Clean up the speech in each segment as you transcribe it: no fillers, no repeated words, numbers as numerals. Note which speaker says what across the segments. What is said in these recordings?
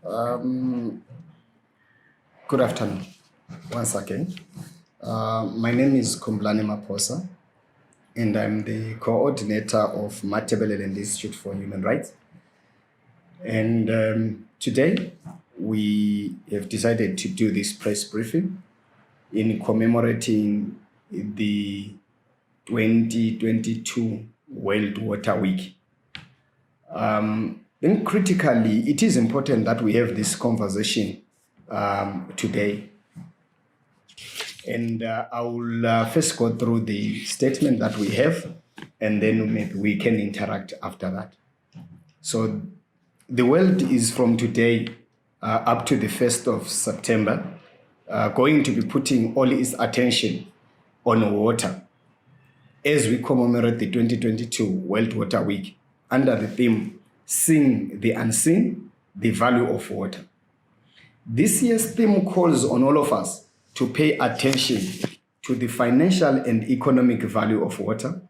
Speaker 1: Good afternoon, once again. My name is Khumbulani Maphosa, and I'm the coordinator of Matabeleland Institute for Human Rights. And today, we have decided to do this press briefing in commemorating the 2022 World Water Week. Then critically, it is important that we have this conversation today. And I will first go through the statement that we have, and then maybe we can interact after that. So the world is from today up to the 1st of September going to be putting all its attention on water as we commemorate the 2022 World Water Week under the theme, Seeing the Unseen, the Value of Water. This year's theme calls on all of us to pay attention to the financial and economic value of water,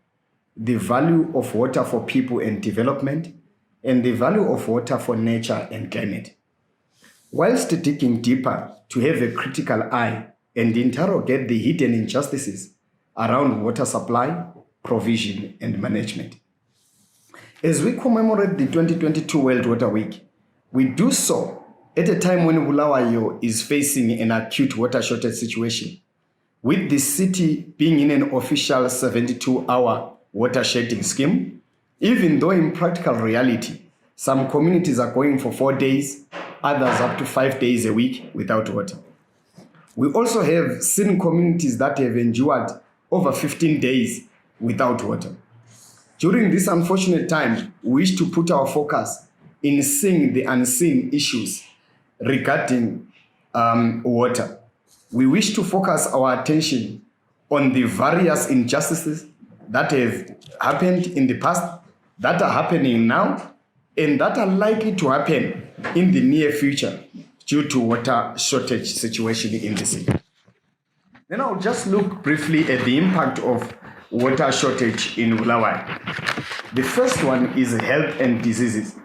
Speaker 1: the value of water for people and development, and the value of water for nature and climate. Whilst digging deeper to have a critical eye and interrogate the hidden injustices around water supply, provision, and management. As we commemorate the 2022 World Water Week, we do so at a time when Bulawayo is facing an acute water shortage situation, with the city being in an official 72-hour water shedding scheme, even though in practical reality, some communities are going for 4 days, others up to 5 days a week without water. We also have seen communities that have endured over 15 days without water. During this unfortunate time, we wish to put our focus in seeing the unseen issues regarding water. We wish to focus our attention on the various injustices that have happened in the past, that are happening now, and that are likely to happen in the near future due to water shortage situation in the city. Then I'll just look briefly at the impact of water shortage in Bulawayo. The first one is health and diseases.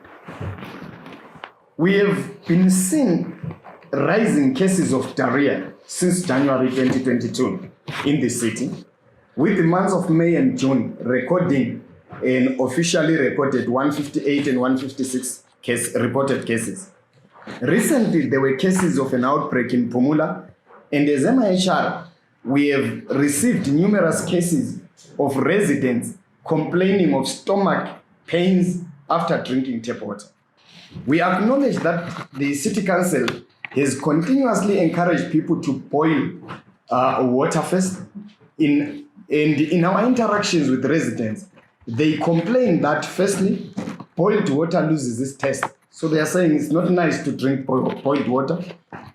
Speaker 1: We have been seeing rising cases of diarrhea since January 2022 in the city, with the months of May and June recording an officially recorded 158 and 156 reported cases. Recently, there were cases of an outbreak in Pumula, and as MIHR, we have received numerous cases of residents complaining of stomach pains after drinking tap water. We acknowledge that the City Council has continuously encouraged people to boil water first. In our interactions with residents, they complain that firstly, boiled water loses its taste. So they are saying it's not nice to drink boiled water.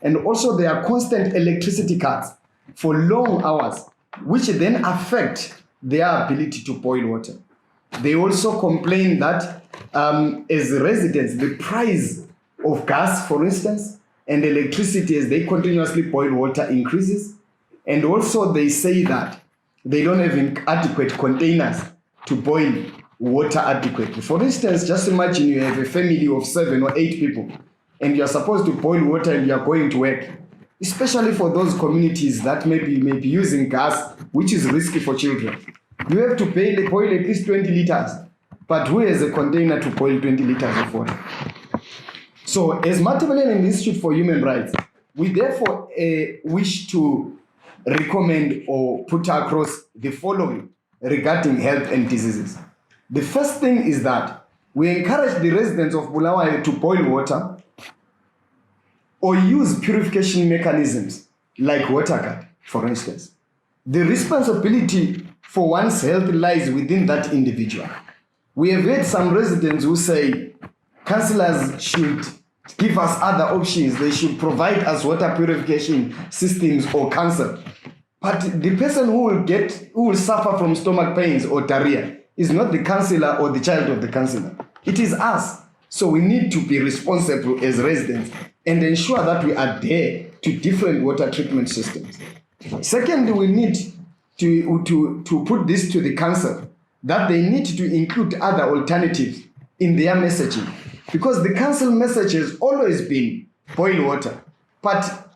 Speaker 1: And also there are constant electricity cuts for long hours, which then affect their ability to boil water. They also complain that as residents, the price of gas, for instance, and electricity as they continuously boil water increases. And also they say that they don't have adequate containers to boil water adequately. For instance, just imagine you have a family of 7 or 8 people and you're supposed to boil water and you're going to work, especially for those communities that may be using gas, which is risky for children. You have to boil at least 20 liters, but who has a container to boil 20 liters of water? So as Matabeleland Institute for Human Rights, we therefore wish to recommend or put across the following regarding health and diseases. The first thing is that we encourage the residents of Bulawayo to boil water or use purification mechanisms like water guard, for instance. The responsibility for one's health lies within that individual. We have had some residents who say councillors should give us other options. They should provide us water purification systems or cancer. But the person who will suffer from stomach pains or diarrhea is not the councillor or the child of the councillor. It is us. So we need to be responsible as residents and ensure that we adhere to different water treatment systems. Secondly, we need to put this to the council that they need to include other alternatives in their messaging. because the council message has always been boil water. But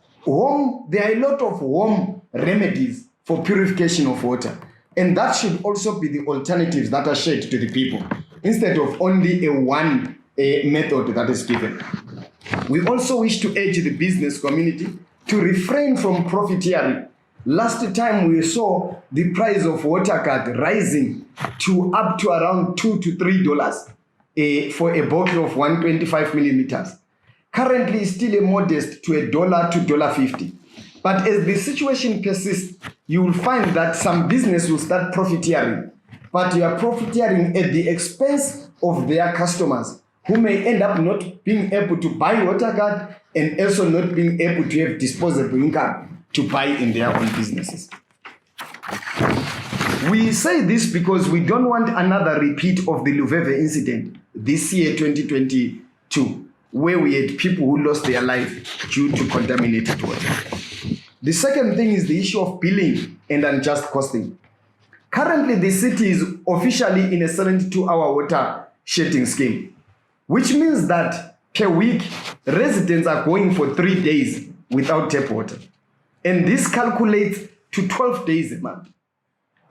Speaker 1: there are a lot of home remedies for purification of water. And that should also be the alternatives that are shared to the people, instead of only a one method that is given. We also wish to urge the business community to refrain from profiteering. Last time we saw the price of water card rising to up to around $2 to $3 for a bottle of 125 millimeters. Currently, still a modest to $1 to $1.50. But as the situation persists, you will find that some business will start profiteering. But you are profiteering at the expense of their customers, who may end up not being able to buy water card and also not being able to have disposable income to buy in their own businesses. We say this because we don't want another repeat of the Luveve incident this year, 2022, where we had people who lost their life due to contaminated water. The second thing is the issue of billing and unjust costing. Currently, the city is officially in a 72-hour water shedding scheme, which means that per week, residents are going for 3 days without tap water. And this calculates to 12 days a month.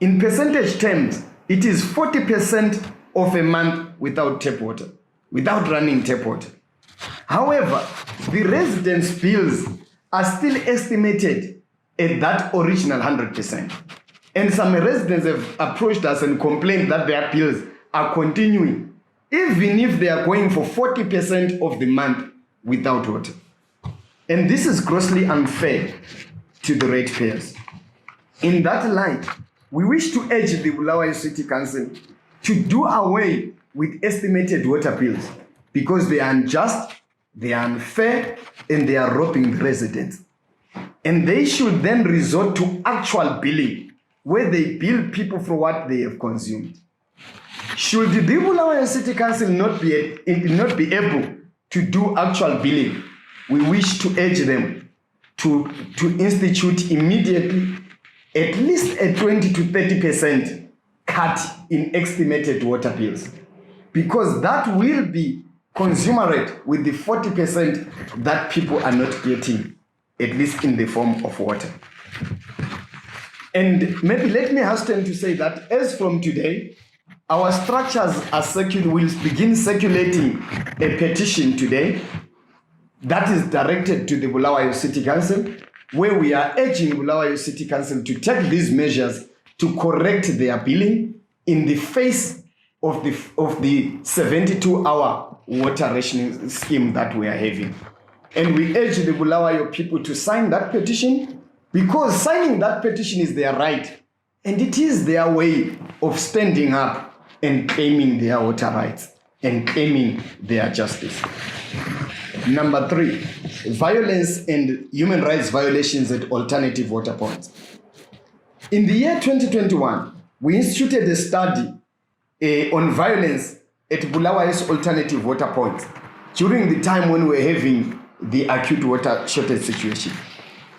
Speaker 1: In percentage terms, it is 40% of a month without tap water, without running tap water. However, the residents' bills are still estimated at that original 100%. And some residents have approached us and complained that their bills are continuing, even if they are going for 40% of the month without water. And this is grossly unfair to the ratepayers. In that light, we wish to urge the Bulawayo City Council to do away with estimated water bills, because they are unjust, they are unfair, and they are robbing the residents. And they should then resort to actual billing, where they bill people for what they have consumed. Should the Bulawayo City Council not be able to do actual billing, we wish to urge them to institute immediately at least a 20 to 30% cut in estimated water bills, because that will be commensurate with the 40% that people are not getting, at least in the form of water. And maybe let me hasten to say that as from today, our structures will begin circulating a petition today that is directed to the Bulawayo City Council, where we are urging Bulawayo City Council to take these measures to correct their billing in the face of the 72-hour water rationing scheme that we are having. And we urge the Bulawayo people to sign that petition, because signing that petition is their right, and it is their way of standing up and claiming their water rights and claiming their justice. Number 3, violence and human rights violations at alternative water points. In the year 2021, we instituted a study on violence at Bulawayo's alternative water points during the time when we were having the acute water shortage situation.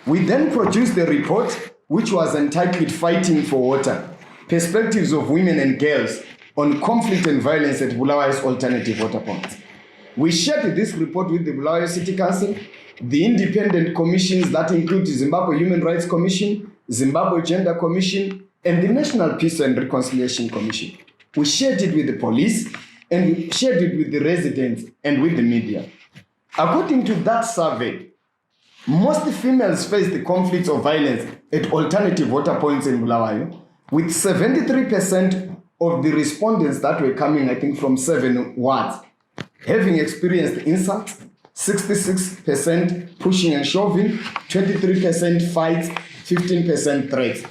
Speaker 1: We then produced a report which was entitled Fighting for Water, Perspectives of Women and Girls on Conflict and Violence at Bulawayo's alternative water points. We shared this report with the Bulawayo City Council, the independent commissions that include the Zimbabwe Human Rights Commission, Zimbabwe Gender Commission, and the National Peace and Reconciliation Commission. We shared it with the police, and we shared it with the residents and with the media. According to that survey, most females face the conflicts of violence at alternative water points in Bulawayo, with 73% of the respondents that were coming, I think, from 7 wards, having experienced insults, 66% pushing and shoving, 23% fights, 15% threats.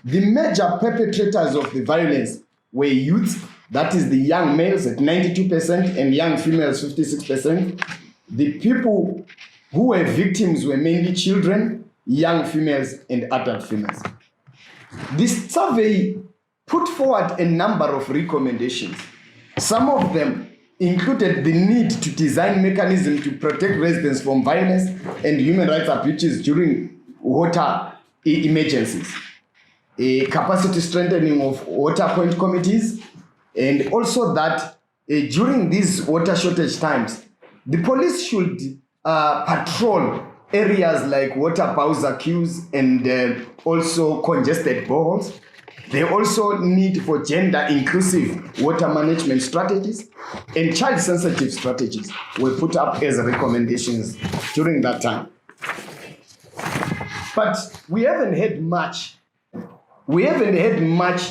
Speaker 1: The major perpetrators of the violence were youths, that is the young males at 92% and young females 56%. The people who were victims were mainly children, young females, and adult females. This survey put forward a number of recommendations. Some of them included the need to design mechanisms to protect residents from violence and human rights abuses during water emergencies, a capacity strengthening of water point committees, and also that during these water shortage times, the police should patrol areas like water bowser queues and also congested boreholes. They also need for gender-inclusive water management strategies and child-sensitive strategies were put up as recommendations during that time. But we haven't had much. We haven't had much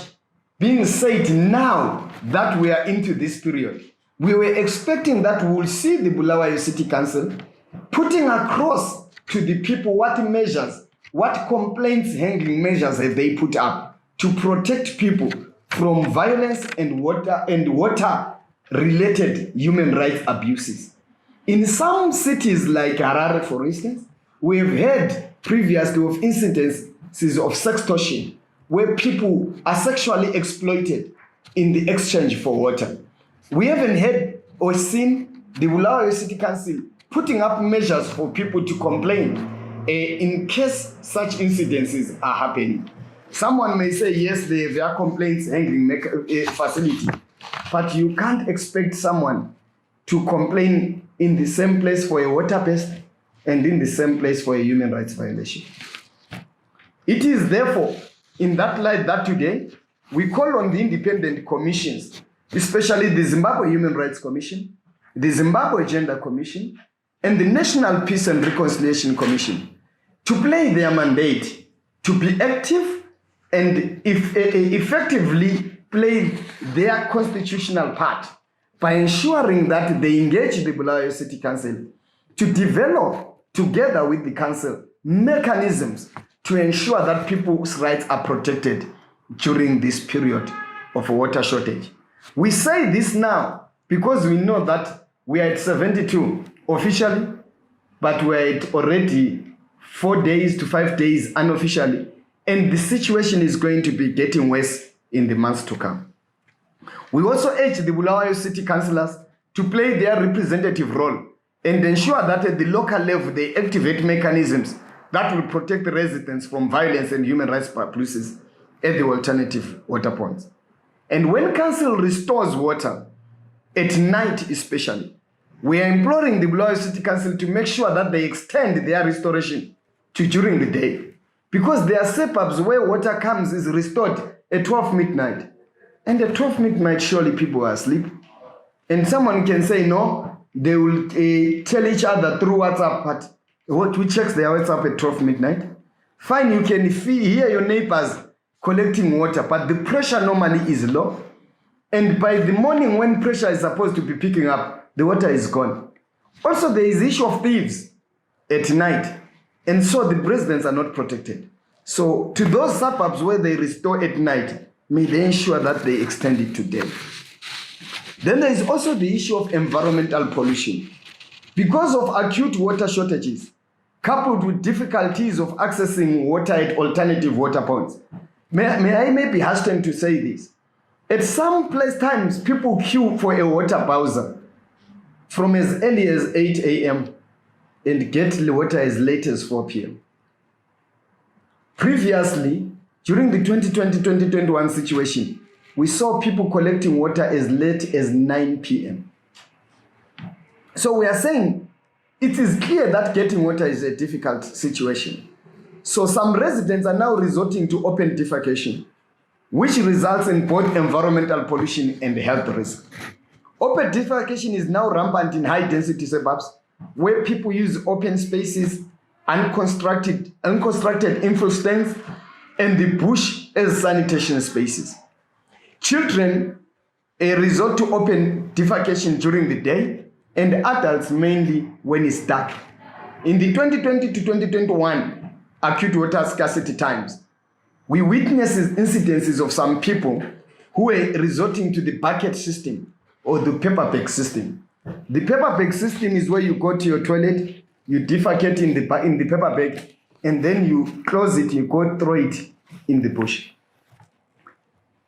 Speaker 1: being said now that we are into this period. We were expecting that we will see the Bulawayo City Council putting across to the people what measures, what complaints handling measures have they put up to protect people from violence and water-related human rights abuses. In some cities like Harare, for instance, we have heard previously of incidences of sextortion where people are sexually exploited in the exchange for water. We haven't heard or seen the Bulawayo City Council putting up measures for people to complain in case such incidences are happening. Someone may say, yes, there are complaints handling facility, but you can't expect someone to complain in the same place for a water pest and in the same place for a human rights violation. It is therefore in that light that today we call on the independent commissions, especially the Zimbabwe Human Rights Commission, the Zimbabwe Gender Commission, and the National Peace and Reconciliation Commission to play their mandate, to be active and effectively play their constitutional part by ensuring that they engage the Bulawayo City Council to develop, together with the council, mechanisms to ensure that people's rights are protected during this period of water shortage. We say this now because we know that we are at 72 officially, but we're at already 4 days to 5 days unofficially, and the situation is going to be getting worse in the months to come. We also urge the Bulawayo City Councillors to play their representative role and ensure that at the local level they activate mechanisms that will protect the residents from violence and human rights abuses at the alternative water points. And when council restores water, at night especially, we are imploring the Bulawayo City Council to make sure that they extend their restoration to during the day, because there are suburbs where water comes is restored at 12 midnight. And at 12 midnight, surely people are asleep. And someone can say, no, they will tell each other through WhatsApp, but who checks their WhatsApp at 12 midnight? Fine, you can hear your neighbors collecting water, but the pressure normally is low. And by the morning when pressure is supposed to be picking up, the water is gone. Also, there is the issue of thieves at night. And so the residents are not protected. So to those suburbs where they restore at night, may they ensure that they extend it to day. Then there is also the issue of environmental pollution. Because of acute water shortages, coupled with difficulties of accessing water at alternative water points, may I be hesitant to say this. At some times, people queue for a water bowser from as early as 8 a.m. and get the water as late as 4 p.m. Previously, during the 2020-2021 situation, we saw people collecting water as late as 9 p.m. So we are saying it is clear that getting water is a difficult situation. So some residents are now resorting to open defecation, which results in both environmental pollution and health risk. Open defecation is now rampant in high-density suburbs, where people use open spaces, unconstructed infill stands, and the bush as sanitation spaces. Children resort to open defecation during the day, and adults mainly when it's dark. In the 2020 to 2021 acute water scarcity times, we witnessed incidences of some people who were resorting to the bucket system or the paper bag system. The paper bag system is where you go to your toilet, you defecate in the paper bag, and then you close it, you go throw it in the bush.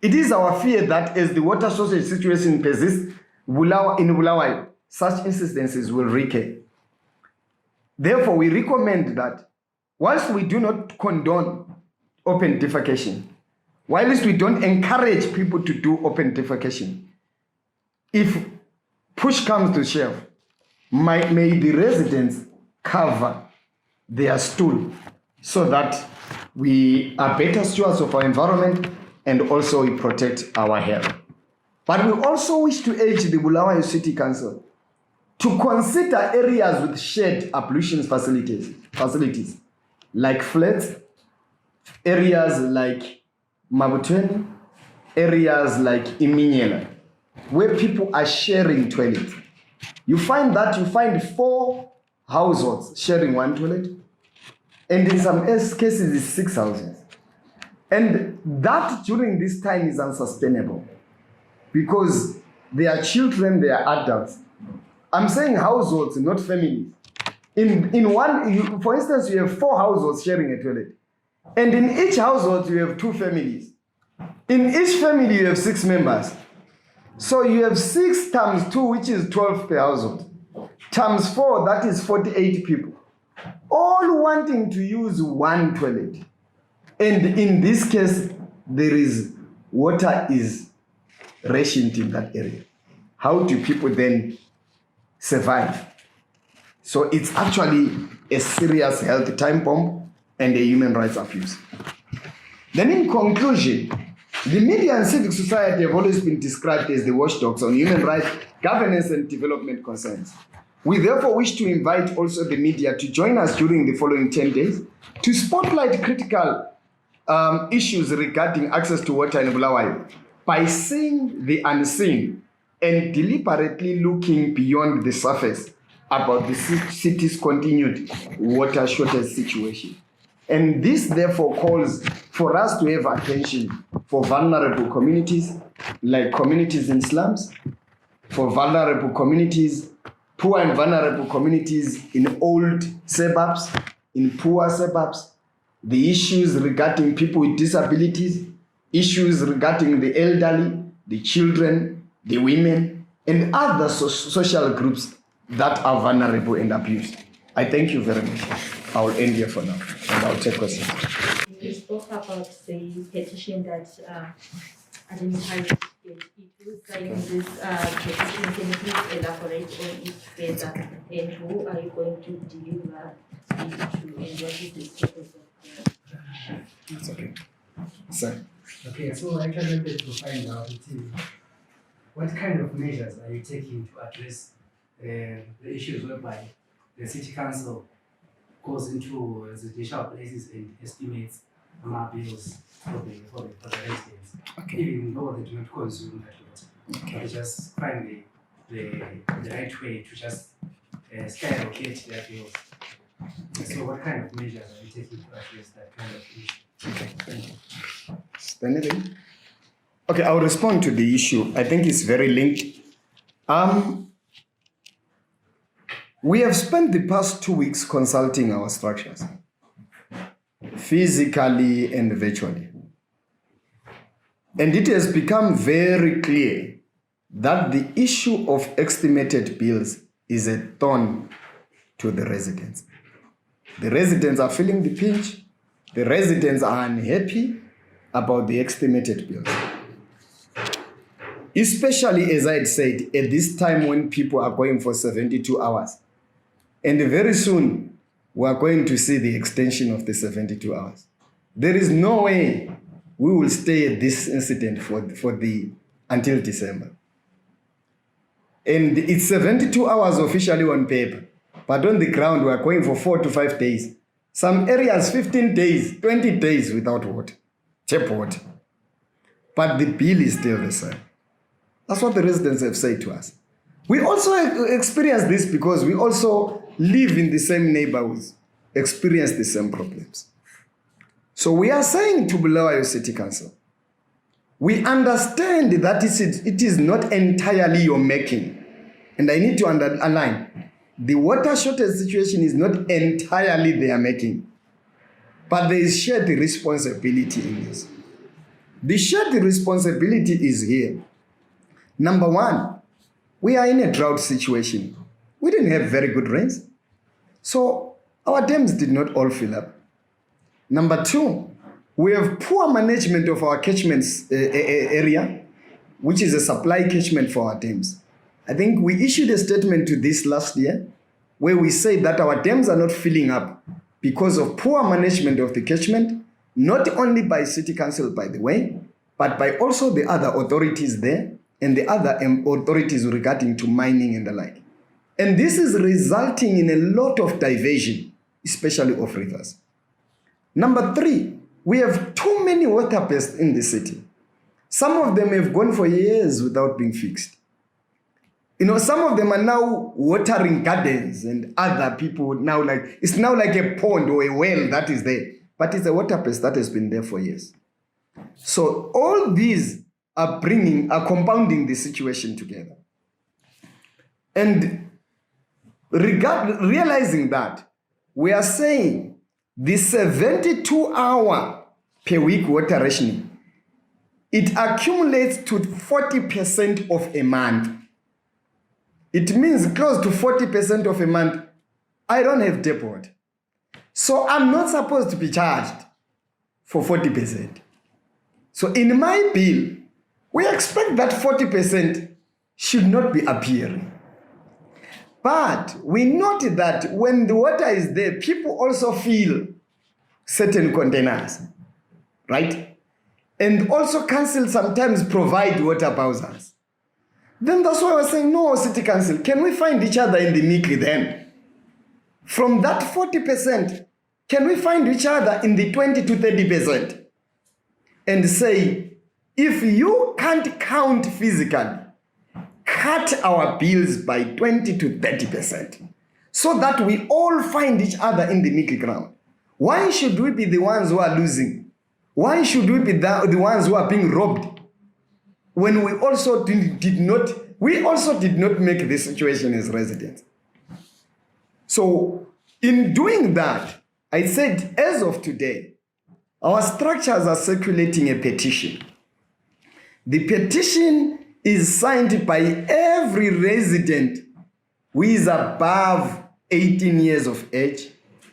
Speaker 1: It is our fear that as the water shortage situation persists in Bulawayo, such incidences will recur. Therefore, we recommend that whilst we do not condone open defecation, whilst we don't encourage people to do open defecation, if push comes to shove, may the residents cover their stool so that we are better stewards of our environment and also we protect our health. But we also wish to urge the Bulawayo City Council to consider areas with shared ablution facilities like flats, areas like Mabutweni, areas like Iminyela, where people are sharing toilets. You find 4 households sharing one toilet, and in some cases it's 6 houses. And that during this time is unsustainable because they are children, they are adults. I'm saying households, not families. In one, for instance, you have 4 households sharing a toilet. And in each household, you have 2 families. In each family, you have 6 members. So you have 6 times 2, which is 12 per household. Times 4, that is 48 people. All wanting to use one toilet. And in this case, water is rationed in that area. How do people then survive? So it's actually a serious health time bomb and a human rights abuse. Then in conclusion, the media and civic society have always been described as the watchdogs on human rights, governance and development concerns. We therefore wish to invite also the media to join us during the following 10 days to spotlight critical issues regarding access to water in Bulawayo by seeing the unseen and deliberately looking beyond the surface about the city's continued water shortage situation. And this therefore calls for us to have attention for vulnerable communities, like communities in slums, for vulnerable communities, poor and vulnerable communities in old suburbs, in poor suburbs, the issues regarding people with disabilities, issues regarding the elderly, the children, the women, and other social groups that are vulnerable and abused. I thank you very much. I will end here for now, and I'll take questions.
Speaker 2: You spoke about the petition that identified it. It was saying this petition, can you please elaborate on it further, and who are you going to deliver it to, and what is the status of the...
Speaker 1: That's okay. Sir.
Speaker 3: Okay, so I wanted to find out what kind of measures are you taking to address the issues whereby the city council goes into residential places and estimates bills for the residents,
Speaker 1: Okay.
Speaker 3: even though they do not consume that lot.
Speaker 1: Okay.
Speaker 3: They just find the right way to just skyrocket their bills. So what kind of measures are you taking to address that kind of issue?
Speaker 1: Okay, thank you. Is there anything? Okay, I'll respond to the issue. I think it's very linked. We have spent the past 2 weeks consulting our structures, physically and virtually. And it has become very clear that the issue of estimated bills is a thorn to the residents. The residents are feeling the pinch. The residents are unhappy about the estimated bills. Especially, as I had said, at this time when people are going for 72 hours. And very soon, we are going to see the extension of the 72 hours. There is no way we will stay at this incident until December. And it's 72 hours officially on paper, but on the ground, we are going for 4 to 5 days. Some areas, 15 days, 20 days without water, tap water. But the bill is still the same. That's what the residents have said to us. We also experience this because we also live in the same neighborhoods, experience the same problems. So we are saying to Bulawayo City Council, we understand that it is not entirely your making. And I need to underline, the water shortage situation is not entirely their making, but there is shared responsibility in this. The shared responsibility is here. Number one, we are in a drought situation. We didn't have very good rains, so our dams did not all fill up. Number two, we have poor management of our catchments area, which is a supply catchment for our dams. I think we issued a statement to this last year where we said that our dams are not filling up because of poor management of the catchment, not only by City Council, by the way, but by also the other authorities there and the other authorities regarding to mining and the like. And this is resulting in a lot of diversion, especially of rivers. Number 3, we have too many water pests in the city. Some of them have gone for years without being fixed. You know, some of them are now watering gardens and other people now it's now like a pond or a well that is there. But it's a water pest that has been there for years. So all these are compounding the situation together. And realizing that, we are saying the 72-hour per week water rationing, it accumulates to 40% of a month. It means close to 40% of a month, I don't have tap water. So I'm not supposed to be charged for 40%. So in my bill, we expect that 40% should not be appearing. But we note that when the water is there, people also fill certain containers, right? And also council sometimes provide water bowsers. Then that's why I was saying, no, City Council, can we find each other in the middle then? From that 40%, can we find each other in the 20 to 30%? And say, if you can't count physically, cut our bills by 20 to 30%, so that we all find each other in the middle ground. Why should we be the ones who are losing? Why should we be the ones who are being robbed? When we also did not make the situation as residents. So in doing that, I said, as of today, our structures are circulating a petition. The petition is signed by every resident who is above 18 years of age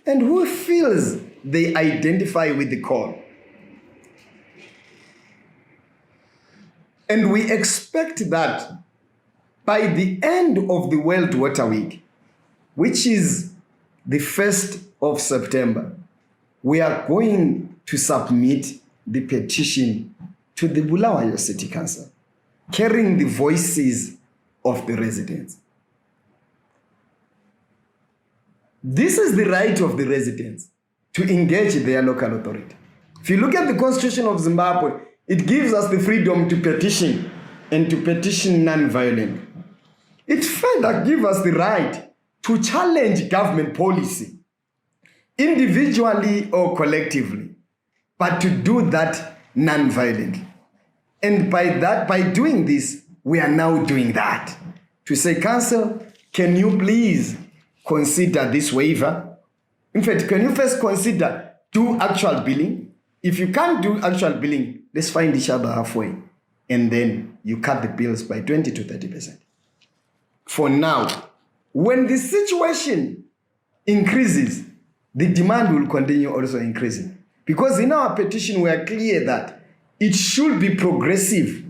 Speaker 1: and who feels they identify with the call. And we expect that by the end of the World Water Week, which is the 1st of September, we are going to submit the petition to the Bulawayo City Council, carrying the voices of the residents. This is the right of the residents to engage their local authority. If you look at the Constitution of Zimbabwe, it gives us the freedom to petition and to petition non-violently. It further gives us the right to challenge government policy, individually or collectively, but to do that non-violently. And by doing this, we are now doing that. To say, Council, can you please consider this waiver? In fact, can you first consider do actual billing? If you can't do actual billing, let's find each other halfway. And then you cut the bills by 20 to 30%. For now, when the situation increases, the demand will continue also increasing. Because in our petition, we are clear that it should be progressive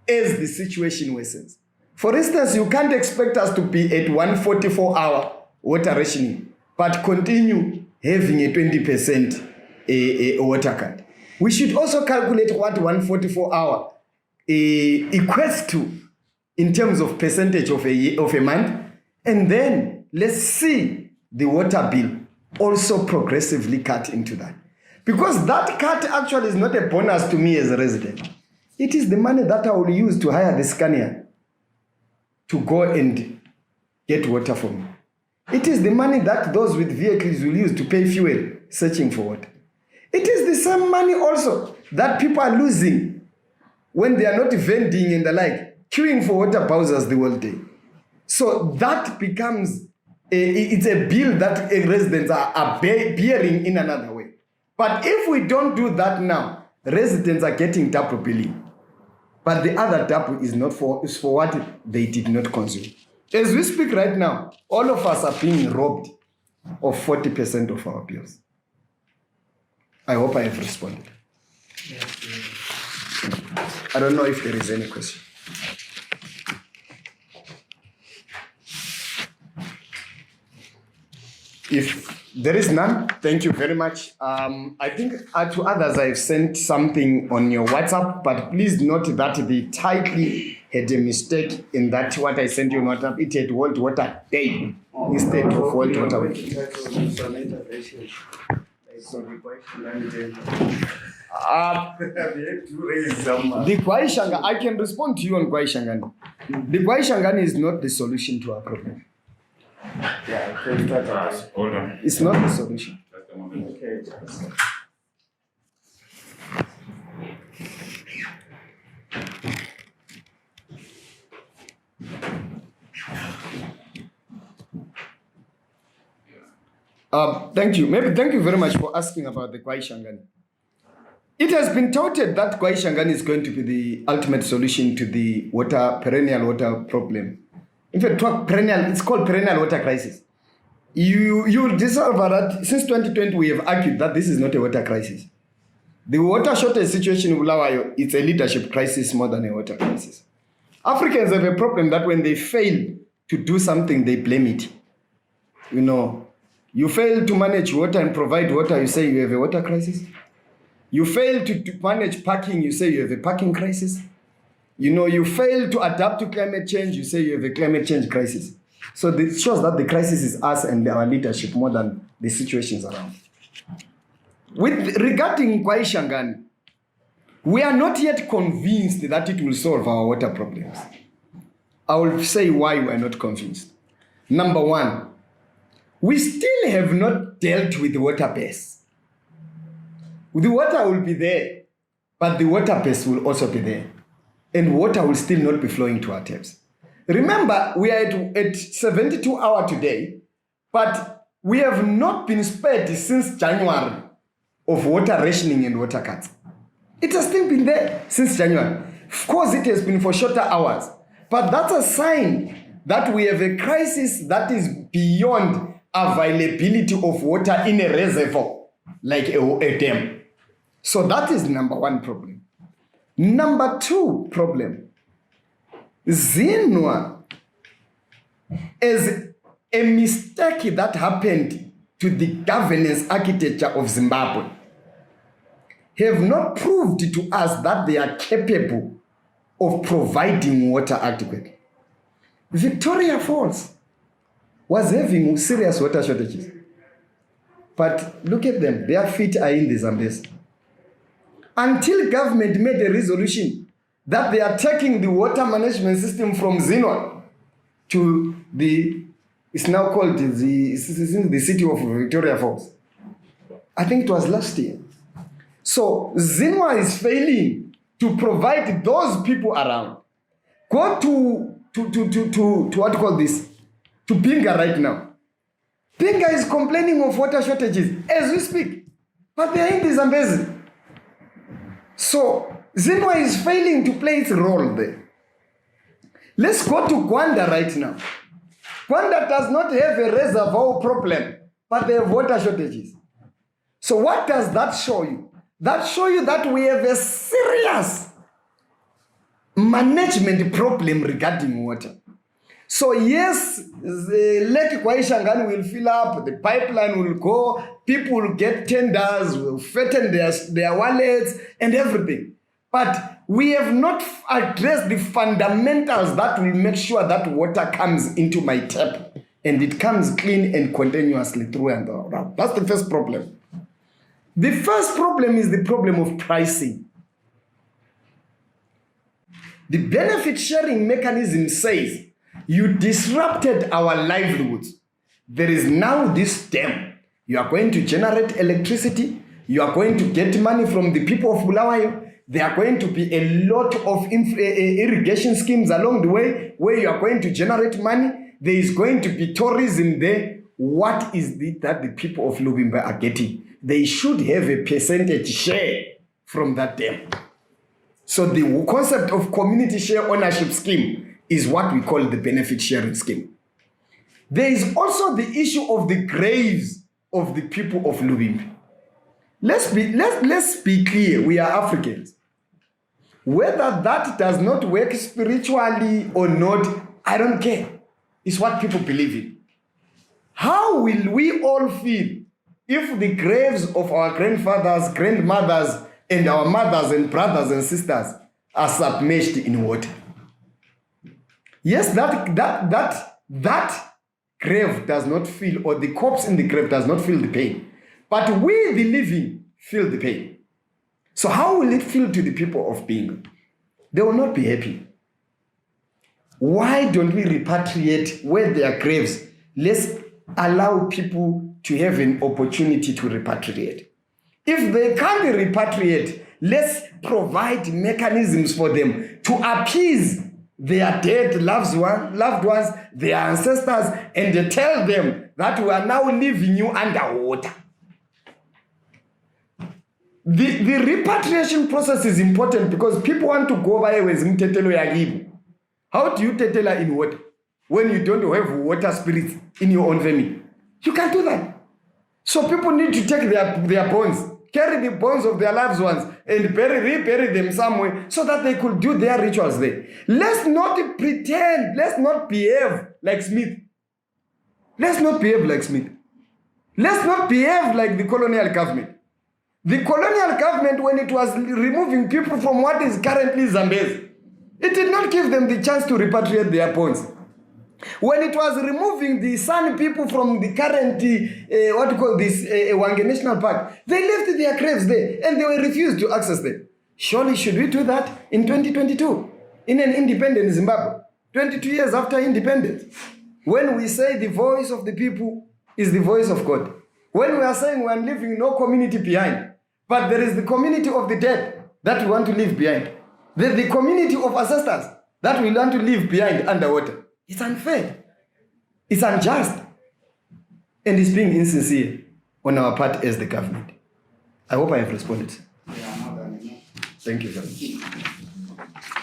Speaker 1: as the situation worsens. For instance, you can't expect us to be at 144-hour water rationing, but continue having a 20% water cut. We should also calculate what 144-hour equates to in terms of percentage of a month, and then let's see the water bill also progressively cut into that. Because that cut actually is not a bonus to me as a resident. It is the money that I will use to hire the scanner to go and get water for me. It is the money that those with vehicles will use to pay fuel searching for water. It is the same money also that people are losing when they are not vending and the like, queuing for water bowsers the whole day. So that becomes, it's a bill that residents are bearing in another way. But if we don't do that now, residents are getting double billing. But the other double is for what they did not consume. As we speak right now, all of us are being robbed of 40% of our bills. I hope I have responded.
Speaker 3: Yes.
Speaker 1: I don't know if there is any question. If there is none, thank you very much. I think to others I've sent something on your WhatsApp, but please note that the title had a mistake in that what I sent you on WhatsApp. It had World Water Day instead of World Water Week. The Kwaishanga, I can respond to you on Kwaishangani. The Kwaishangani is not the solution to our problem.
Speaker 4: Yeah, hold on.
Speaker 1: It's not the solution.
Speaker 4: Just a moment.
Speaker 3: Okay.
Speaker 1: Thank you. Thank you very much for asking about the Kwaishangani. It has been touted that Kwaishangani is going to be the ultimate solution to the perennial water problem. In fact, it's called perennial water crisis. You'll discover that since 2020 we have argued that this is not a water crisis. The water shortage situation in Bulawayo, it's a leadership crisis more than a water crisis. Africans have a problem that when they fail to do something, they blame it. You know, you fail to manage water and provide water, you say you have a water crisis. You fail to manage parking, you say you have a parking crisis. You know, you fail to adapt to climate change, you say you have a climate change crisis. So this shows that the crisis is us and our leadership more than the situations around. Regarding Kwaishangani, we are not yet convinced that it will solve our water problems. I will say why we are not convinced. Number one, we still have not dealt with the water base. The water will be there, but the water base will also be there. And water will still not be flowing to our taps. Remember, we are at 72 hours today, but we have not been spared since January of water rationing and water cuts. It has still been there since January. Of course, it has been for shorter hours, but that's a sign that we have a crisis that is beyond availability of water in a reservoir, like a dam. So that is number one problem. Number two problem, Zinwa is a mistake that happened to the governance architecture of Zimbabwe, have not proved to us that they are capable of providing water adequately. Victoria Falls was having serious water shortages. But look at them, their feet are in the Zambezi. Until government made a resolution that they are taking the water management system from Zinwa to it's now called the city of Victoria Falls. I think it was last year. So Zinwa is failing to provide those people around. Go to what do you call this? To Binga right now. Binga is complaining of water shortages as we speak, but they are in the Zambezi. So Zinwa is failing to play its role there. Let's go to Gwanda right now. Gwanda does not have a reservoir problem, but they have water shortages. So what does that show you? That shows you that we have a serious management problem regarding water. So yes, the Lake Kwaishangani will fill up, the pipeline will go, people will get tenders, will fatten their wallets and everything. But we have not addressed the fundamentals that will make sure that water comes into my tap and it comes clean and continuously through and around. That's the first problem. The first problem is the problem of pricing. The benefit sharing mechanism says you disrupted our livelihoods. There is now this dam. You are going to generate electricity. You are going to get money from the people of Bulawayo. There are going to be a lot of irrigation schemes along the way where you are going to generate money. There is going to be tourism there. What is it that the people of Lubimba are getting? They should have a percentage share from that dam. So the concept of community share ownership scheme is what we call the benefit sharing scheme. There is also the issue of the graves of the people of Lubimba. Let's be clear, we are Africans. Whether that does not work spiritually or not, I don't care. It's what people believe in. How will we all feel if the graves of our grandfathers, grandmothers, and our mothers and brothers and sisters are submerged in water? Yes, that grave does not feel, or the corpse in the grave does not feel the pain. But we, the living, feel the pain. So how will it feel to the people of Bingo? They will not be happy. Why don't we repatriate where there are graves? Let's allow people to have an opportunity to repatriate. If they can't repatriate, let's provide mechanisms for them to appease their dead loved ones, their ancestors, and tell them that we are now leaving you underwater. The repatriation process is important because people want to go by with mtetelo yagibu. How do you tetela in water when you don't have water spirits in your own family? You can't do that. So people need to take their bones, carry the bones of their loved ones, and rebury them somewhere so that they could do their rituals there. Let's not pretend, let's not behave like Smith. Let's not behave like Smith. Let's not behave like the colonial government. The colonial government, when it was removing people from what is currently Zambezi, it did not give them the chance to repatriate their bones. When it was removing the San people from the current, Wange National Park, they left their graves there and they were refused to access them. Surely should we do that in 2022, in an independent Zimbabwe, 22 years after independence, when we say the voice of the people is the voice of God, when we are saying we are leaving no community behind, but there is the community of the dead that we want to leave behind, the community of ancestors that we want to leave behind underwater. It's unfair. It's unjust. And it's being insincere on our part as the government. I hope I have responded. Thank you very much.